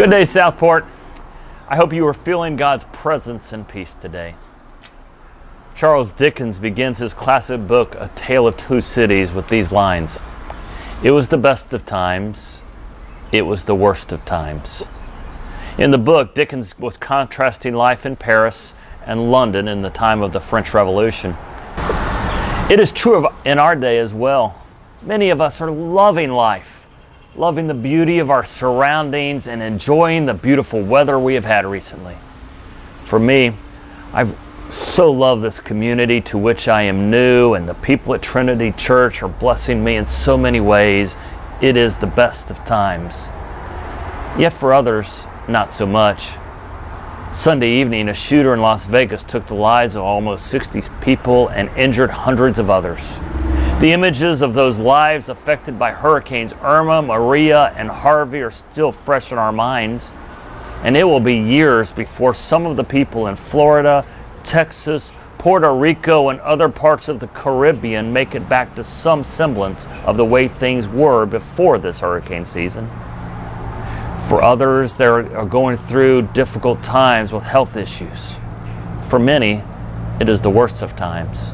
Good day, Southport. I hope you are feeling God's presence and peace today. Charles Dickens begins his classic book, A Tale of Two Cities, with these lines. It was the best of times. It was the worst of times. In the book, Dickens was contrasting life in Paris and London in the time of the French Revolution. It is true in our day as well. Many of us are loving life, loving the beauty of our surroundings and enjoying the beautiful weather we have had recently. For me, I've so loved this community to which I am new, and the people at Trinity Church are blessing me in so many ways. It is the best of times. Yet for others, not so much. Sunday evening, a shooter in Las Vegas took the lives of almost 60 people and injured hundreds of others. The images of those lives affected by hurricanes Irma, Maria, and Harvey are still fresh in our minds, and it will be years before some of the people in Florida, Texas, Puerto Rico, and other parts of the Caribbean make it back to some semblance of the way things were before this hurricane season. For others, they are going through difficult times with health issues. For many, it is the worst of times.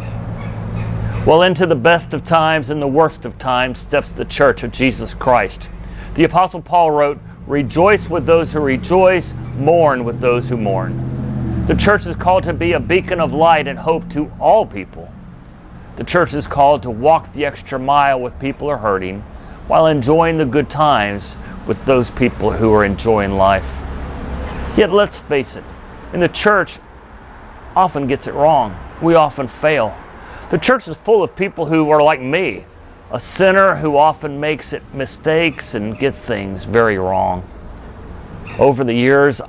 Well, into the best of times and the worst of times steps the Church of Jesus Christ. The Apostle Paul wrote, "Rejoice with those who rejoice, mourn with those who mourn." The church is called to be a beacon of light and hope to all people. The church is called to walk the extra mile with people who are hurting, while enjoying the good times with those people who are enjoying life. Yet let's face it, the church often gets it wrong. We often fail. The church is full of people who are like me, a sinner who often makes mistakes and gets things very wrong. Over the years,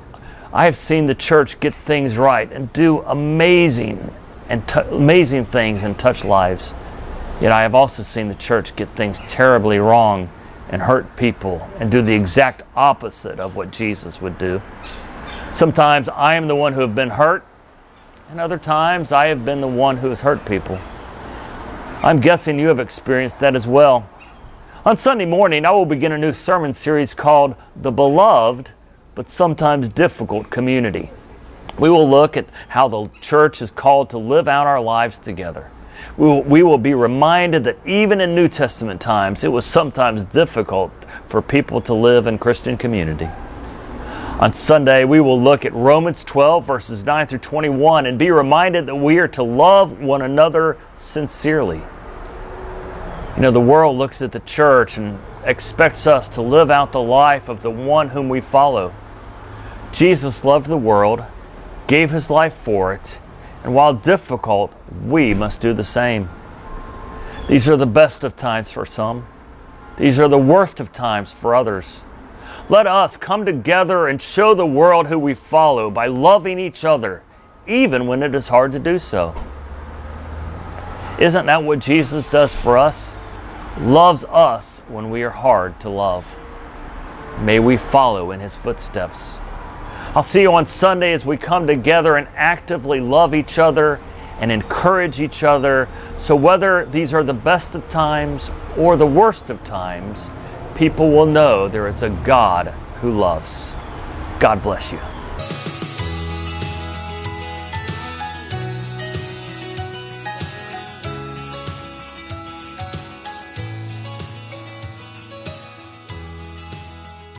I have seen the church get things right and do amazing things and touch lives. Yet I have also seen the church get things terribly wrong and hurt people and do the exact opposite of what Jesus would do. Sometimes I am the one who have been hurt, and other times I have been the one who has hurt people. I'm guessing you have experienced that as well. On Sunday morning, I will begin a new sermon series called The Beloved but Sometimes Difficult Community. We will look at how the church is called to live out our lives together. We will be reminded that even in New Testament times, it was sometimes difficult for people to live in Christian community. On Sunday, we will look at Romans 12, verses 9 through 21, and be reminded that we are to love one another sincerely. The world looks at the church and expects us to live out the life of the one whom we follow. Jesus loved the world, gave his life for it, and while difficult, we must do the same. These are the best of times for some. These are the worst of times for others. Let us come together and show the world who we follow by loving each other, even when it is hard to do so. Isn't that what Jesus does for us? Loves us when we are hard to love. May we follow in his footsteps. I'll see you on Sunday as we come together and actively love each other and encourage each other. So whether these are the best of times or the worst of times, people will know there is a God who loves. God bless you.